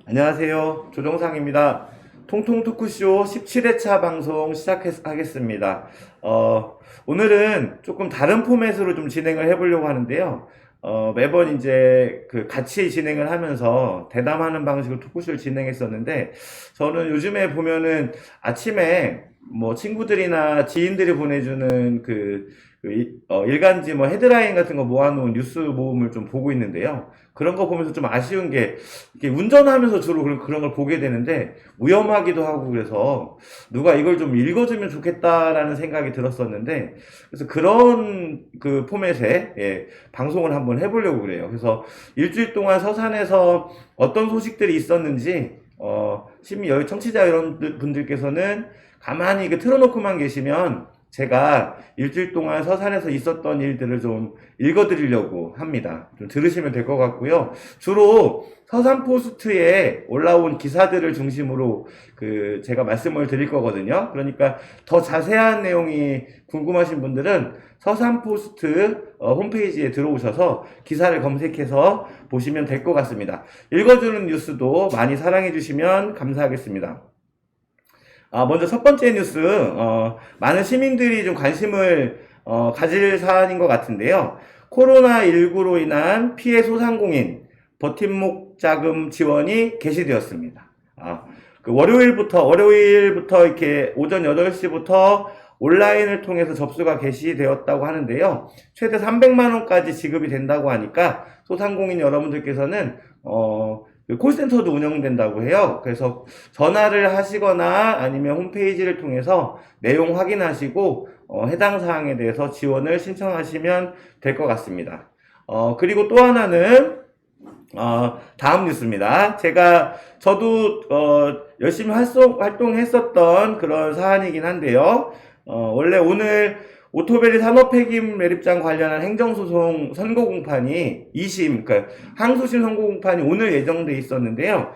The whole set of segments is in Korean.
안녕하세요. 조정상입니다. 통통 토크쇼 17회차 방송 시작하겠습니다. 오늘은 조금 다른 포맷으로 좀 진행을 해보려고 하는데요. 매번 이제 그 같이 진행을 하면서 대담하는 방식으로 토크쇼를 진행했었는데, 저는 요즘에 보면은 아침에 뭐 친구들이나 지인들이 보내주는 일간지 뭐 헤드라인 같은 거 모아놓은 뉴스 모음을 좀 보고 있는데요. 그런 거 보면서 좀 아쉬운 게, 이렇게 운전하면서 주로 그런 걸 보게 되는데, 위험하기도 하고 그래서, 누가 이걸 좀 읽어주면 좋겠다라는 생각이 들었었는데, 그래서 그런 그 포맷의, 방송을 한번 해보려고 그래요. 그래서 일주일 동안 서산에서 어떤 소식들이 있었는지, 여기 청취자 여러분들께서는 가만히 틀어놓고만 계시면, 제가 일주일 동안 서산에서 있었던 일들을 좀 읽어드리려고 합니다. 좀 들으시면 될 것 같고요. 주로 서산 포스트에 올라온 기사들을 중심으로 제가 말씀을 드릴 거거든요. 그러니까 더 자세한 내용이 궁금하신 분들은 서산 포스트 홈페이지에 들어오셔서 기사를 검색해서 보시면 될 것 같습니다. 읽어주는 뉴스도 많이 사랑해 주시면 감사하겠습니다. 먼저 첫 번째 뉴스, 많은 시민들이 좀 관심을 가질 사안인 것 같은데요. 코로나19로 인한 피해 소상공인 버팀목 자금 지원이 개시되었습니다. 월요일부터 이렇게 오전 8시부터 온라인을 통해서 접수가 개시되었다고 하는데요. 최대 300만원까지 지급이 된다고 하니까 소상공인 여러분들께서는, 콜센터도 운영된다고 해요. 그래서 전화를 하시거나 아니면 홈페이지를 통해서 내용 확인하시고 해당 사항에 대해서 지원을 신청하시면 될 것 같습니다. 그리고 또 하나는 다음 뉴스입니다. 저도 열심히 활동했었던 그런 사안이긴 한데요. 원래 오늘 오토베리 산업폐기물 매립장 관련한 행정소송 선고공판이 2심, 그러니까 항소심 선고공판이 오늘 예정돼 있었는데요.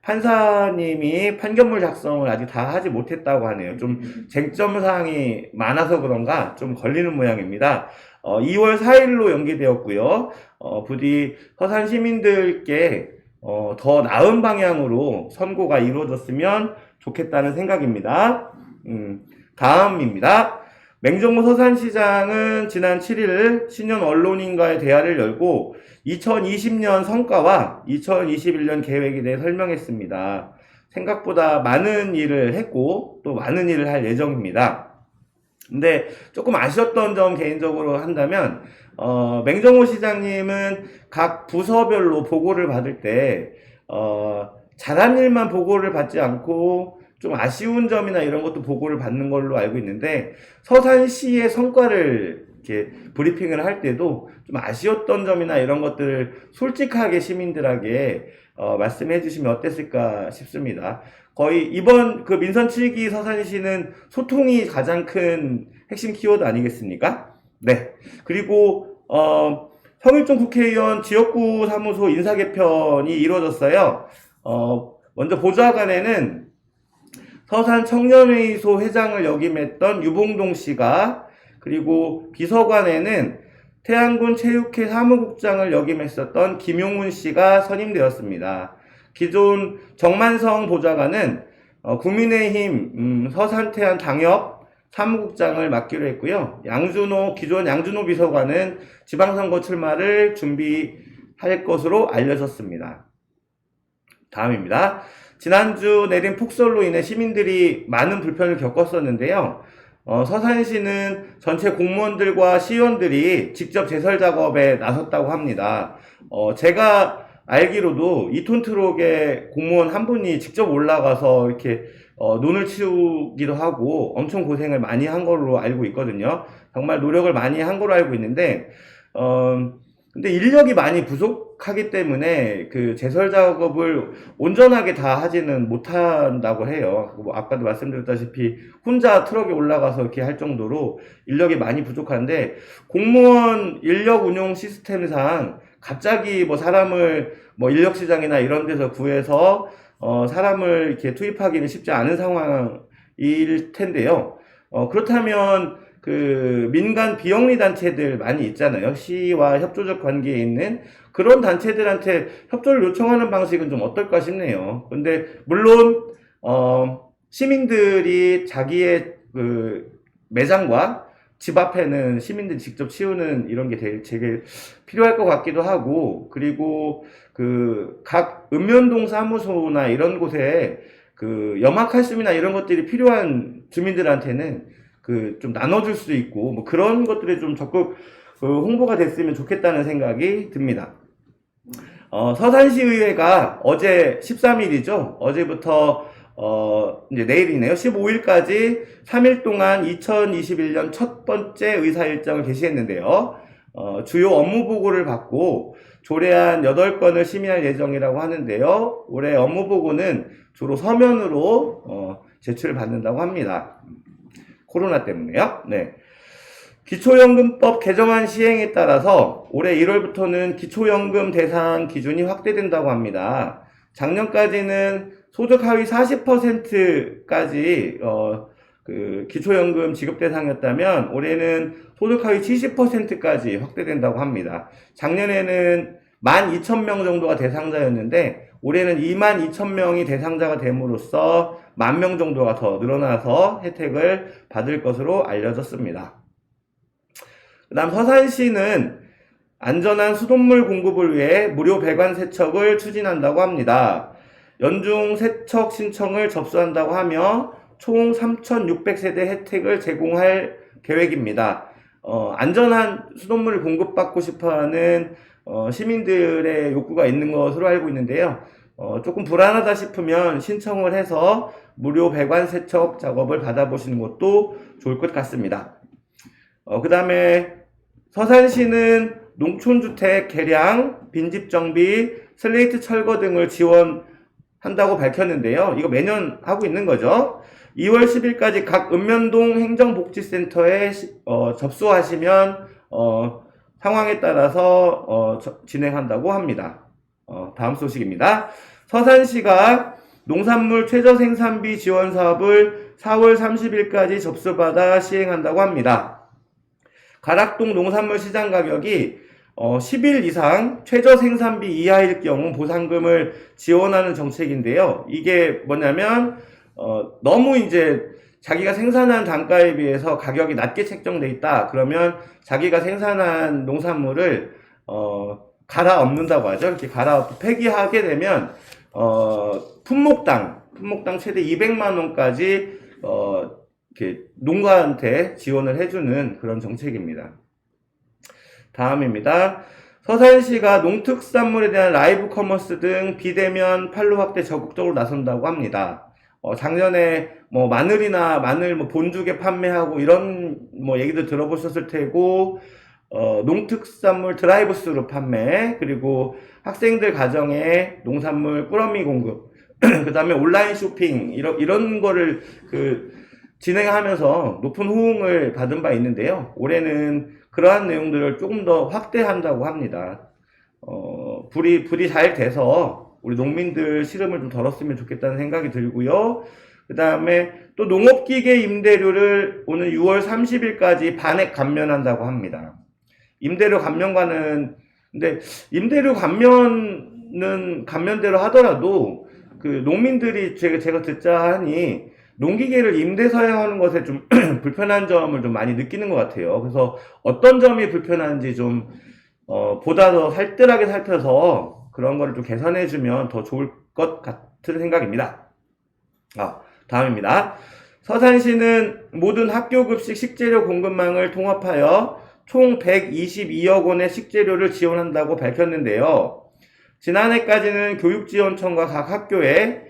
판사님이 판결문 작성을 아직 다 하지 못했다고 하네요. 좀 쟁점 사항이 많아서 그런가 좀 걸리는 모양입니다. 2월 4일로 연기되었고요. 부디 서산 시민들께 더 나은 방향으로 선고가 이루어졌으면 좋겠다는 생각입니다. 다음입니다. 맹정무 서산시장은 지난 7일 신년 언론인과의 대화를 열고 2020년 성과와 2021년 계획에 대해 설명했습니다. 생각보다 많은 일을 했고 또 많은 일을 할 예정입니다. 근데 조금 아쉬웠던 점 개인적으로 한다면, 맹정호 시장님은 각 부서별로 보고를 받을 때, 잘한 일만 보고를 받지 않고 좀 아쉬운 점이나 이런 것도 보고를 받는 걸로 알고 있는데, 서산시의 성과를 이렇게 브리핑을 할 때도 좀 아쉬웠던 점이나 이런 것들을 솔직하게 시민들에게 말씀해 주시면 어땠을까 싶습니다. 거의 이번 민선 7기 서산시는 소통이 가장 큰 핵심 키워드 아니겠습니까? 네. 그리고 성일종 국회의원 지역구 사무소 인사 개편이 이루어졌어요. 먼저 보좌관에는 서산 청년회의소 회장을 역임했던 유봉동 씨가, 그리고 비서관에는 태안군 체육회 사무국장을 역임했었던 김용훈 씨가 선임되었습니다. 기존 정만성 보좌관은 국민의힘 서산태안 당협 사무국장을 맡기로 했고요. 기존 양준호 비서관은 지방선거 출마를 준비할 것으로 알려졌습니다. 다음입니다. 지난주 내린 폭설로 인해 시민들이 많은 불편을 겪었었는데요. 서산시는 전체 공무원들과 시의원들이 직접 제설 작업에 나섰다고 합니다. 제가 알기로도 2톤 트럭에 공무원 한 분이 직접 올라가서 이렇게 논을 치우기도 하고 엄청 고생을 많이 한 걸로 알고 있거든요. 정말 노력을 많이 한 걸로 알고 있는데, 근데 인력이 많이 부족하기 때문에 제설 작업을 온전하게 다 하지는 못한다고 해요. 뭐 아까도 말씀드렸다시피 혼자 트럭에 올라가서 이렇게 할 정도로 인력이 많이 부족한데, 공무원 인력 운용 시스템상 갑자기 사람을 인력 시장이나 이런 데서 구해서 사람을 이렇게 투입하기는 쉽지 않은 상황일 텐데요. 그렇다면 그 민간 비영리 단체들 많이 있잖아요. 시와 협조적 관계에 있는 그런 단체들한테 협조를 요청하는 방식은 좀 어떨까 싶네요. 근데 물론 시민들이 자기의 그 매장과 집 앞에는 시민들이 직접 치우는 이런 게 되게 필요할 것 같기도 하고, 그리고 그 각 읍면동 사무소나 이런 곳에 그 염화칼슘이나 이런 것들이 필요한 주민들한테는 그 좀 나눠줄 수 있고, 뭐 그런 것들이 좀 적극 홍보가 됐으면 좋겠다는 생각이 듭니다. 서산시의회가 어제 13일이죠. 어제부터 이제 내일이네요. 15일까지 3일 동안 2021년 첫 번째 의사 일정을 개시했는데요. 주요 업무 보고를 받고 조례안 8건을 심의할 예정이라고 하는데요. 올해 업무 보고는 주로 서면으로 제출을 받는다고 합니다. 코로나 때문에요. 네. 기초연금법 개정안 시행에 따라서 올해 1월부터는 기초연금 대상 기준이 확대된다고 합니다. 작년까지는 소득 하위 40%까지 그 기초연금 지급 대상이었다면 올해는 소득 하위 70%까지 확대된다고 합니다. 작년에는 12,000명 정도가 대상자였는데 올해는 22,000명이 대상자가 됨으로써 10,000명 정도가 더 늘어나서 혜택을 받을 것으로 알려졌습니다. 그 다음 서산시는 안전한 수돗물 공급을 위해 무료 배관 세척을 추진한다고 합니다. 연중 세척 신청을 접수한다고 하며 총 3,600세대 혜택을 제공할 계획입니다. 안전한 수돗물을 공급받고 싶어하는 시민들의 욕구가 있는 것으로 알고 있는데요. 조금 불안하다 싶으면 신청을 해서 무료 배관 세척 작업을 받아보시는 것도 좋을 것 같습니다. 그 다음에 서산시는 농촌주택 개량, 빈집 정비, 슬레이트 철거 등을 지원한다고 밝혔는데요. 이거 매년 하고 있는 거죠. 2월 10일까지 각 읍면동 행정복지센터에 접수하시면 상황에 따라서 진행한다고 합니다. 다음 소식입니다. 서산시가 농산물 최저생산비 지원 사업을 4월 30일까지 접수받아 시행한다고 합니다. 가락동 농산물 시장 가격이 10일 이상 최저생산비 이하일 경우 보상금을 지원하는 정책인데요. 이게 뭐냐면 너무 이제 자기가 생산한 단가에 비해서 가격이 낮게 책정돼 있다. 그러면 자기가 생산한 농산물을 갈아엎는다고 하죠. 이렇게 갈아엎고 폐기하게 되면 품목당 최대 200만 원까지 이렇게 농가한테 지원을 해주는 그런 정책입니다. 다음입니다. 서산시가 농특산물에 대한 라이브 커머스 등 비대면 판로 확대 적극적으로 나선다고 합니다. 작년에 뭐 마늘이나 마늘 뭐 본죽에 판매하고 이런 뭐 얘기도 들어보셨을 테고, 농특산물 드라이브스루 판매, 그리고 학생들 가정에 농산물 꾸러미 공급, 그 다음에 온라인 쇼핑, 이런 거를 진행하면서 높은 호응을 받은 바 있는데요. 올해는 그러한 내용들을 조금 더 확대한다고 합니다. 불이 잘 돼서 우리 농민들 시름을 좀 덜었으면 좋겠다는 생각이 들고요. 그 다음에 또 농업기계 임대료를 오늘 6월 30일까지 반액 감면한다고 합니다. 임대료 감면과는, 근데 임대료 감면은 감면대로 하더라도 그 농민들이 제가 듣자 하니 농기계를 임대 사용하는 것에 좀 불편한 점을 좀 많이 느끼는 것 같아요. 그래서 어떤 점이 불편한지 좀 보다 더 살뜰하게 살펴서 그런 거를 좀 개선해주면 더 좋을 것 같은 생각입니다. 다음입니다. 서산시는 모든 학교급식 식재료 공급망을 통합하여 총 122억 원의 식재료를 지원한다고 밝혔는데요. 지난해까지는 교육지원청과 각 학교에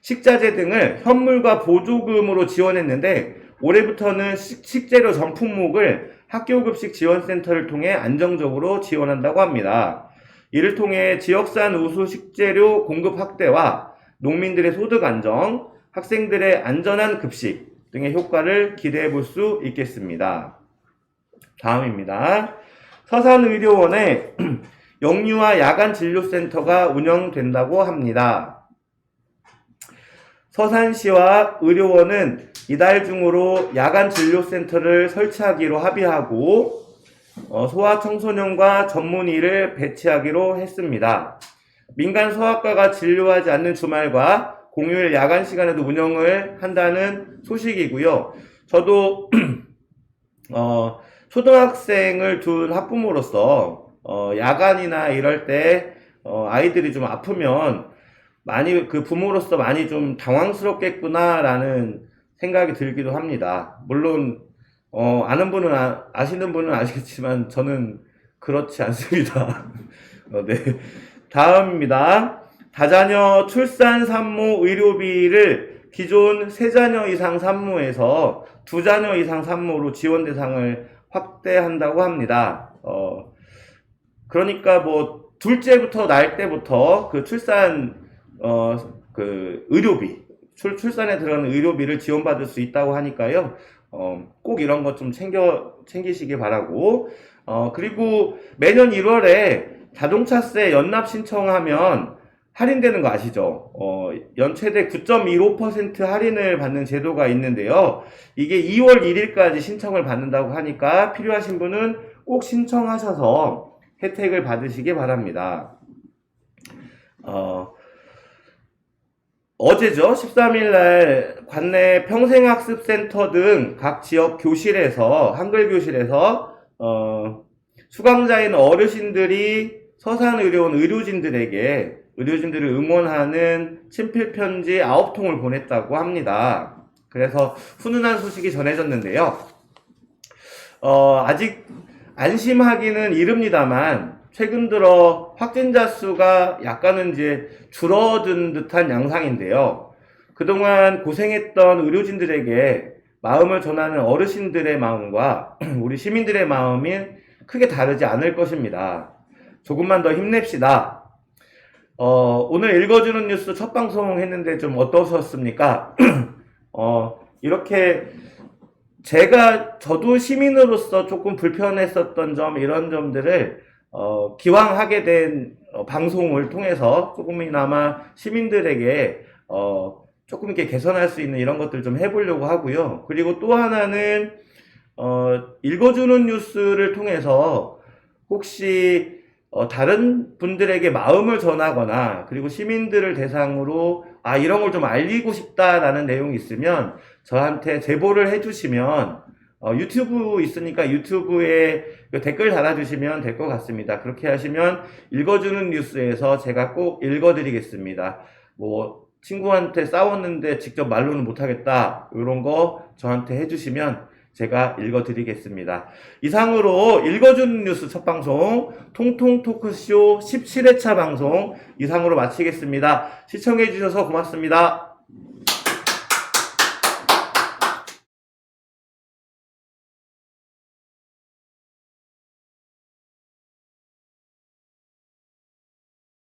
식자재 등을 현물과 보조금으로 지원했는데 올해부터는 식재료 전 품목을 학교급식 지원센터를 통해 안정적으로 지원한다고 합니다. 이를 통해 지역산 우수 식재료 공급 확대와 농민들의 소득 안정, 학생들의 안전한 급식 등의 효과를 기대해 볼 수 있겠습니다. 다음입니다. 서산의료원에 영유아 야간 진료센터가 운영된다고 합니다. 서산시와 의료원은 이달 중으로 야간 진료센터를 설치하기로 합의하고 소아청소년과 전문의를 배치하기로 했습니다. 민간 소아과가 진료하지 않는 주말과 공휴일 야간 시간에도 운영을 한다는 소식이고요. 저도 초등학생을 둔 학부모로서 야간이나 이럴 때 아이들이 좀 아프면 많이 그 부모로서 많이 좀 당황스럽겠구나라는 생각이 들기도 합니다. 물론 아는 분은 아시는 분은 아시겠지만 저는 그렇지 않습니다. 네. 다음입니다. 다자녀 출산 산모 의료비를 기존 3자녀 이상 산모에서 2자녀 이상 산모로 지원 대상을 확대한다고 합니다. 그러니까 뭐 둘째부터 날 때부터 그 출산 그 의료비 출산에 들어가는 의료비를 지원받을 수 있다고 하니까요. 꼭 이런 것 좀 챙기시기 바라고. 그리고 매년 1월에 자동차세 연납 신청하면 할인되는 거 아시죠? 연 최대 9.15% 할인을 받는 제도가 있는데요. 이게 2월 1일까지 신청을 받는다고 하니까 필요하신 분은 꼭 신청하셔서 혜택을 받으시기 바랍니다. 어제죠. 13일날 관내 평생학습센터 등 각 지역 교실에서, 한글 교실에서, 수강자인 어르신들이 서산의료원 의료진들을 응원하는 친필편지 9통을 보냈다고 합니다. 그래서 훈훈한 소식이 전해졌는데요. 아직 안심하기는 이릅니다만, 최근 들어 확진자 수가 약간은 이제 줄어든 듯한 양상인데요. 그동안 고생했던 의료진들에게 마음을 전하는 어르신들의 마음과 우리 시민들의 마음이 크게 다르지 않을 것입니다. 조금만 더 힘냅시다. 오늘 읽어주는 뉴스 첫 방송 했는데 좀 어떠셨습니까? 이렇게 저도 시민으로서 조금 불편했었던 점, 이런 점들을 기왕 하게 된 방송을 통해서 조금이나마 시민들에게 조금 이렇게 개선할 수 있는 이런 것들 좀 해보려고 하고요. 그리고 또 하나는 읽어주는 뉴스를 통해서 혹시 다른 분들에게 마음을 전하거나, 그리고 시민들을 대상으로 이런 걸 좀 알리고 싶다라는 내용이 있으면 저한테 제보를 해주시면 유튜브 있으니까 유튜브에 댓글 달아주시면 될 것 같습니다. 그렇게 하시면 읽어주는 뉴스에서 제가 꼭 읽어드리겠습니다. 뭐 친구한테 싸웠는데 직접 말로는 못하겠다, 이런 거 저한테 해주시면 제가 읽어드리겠습니다. 이상으로 읽어주는 뉴스 첫 방송 통통 토크쇼 17회차 방송 이상으로 마치겠습니다. 시청해주셔서 고맙습니다.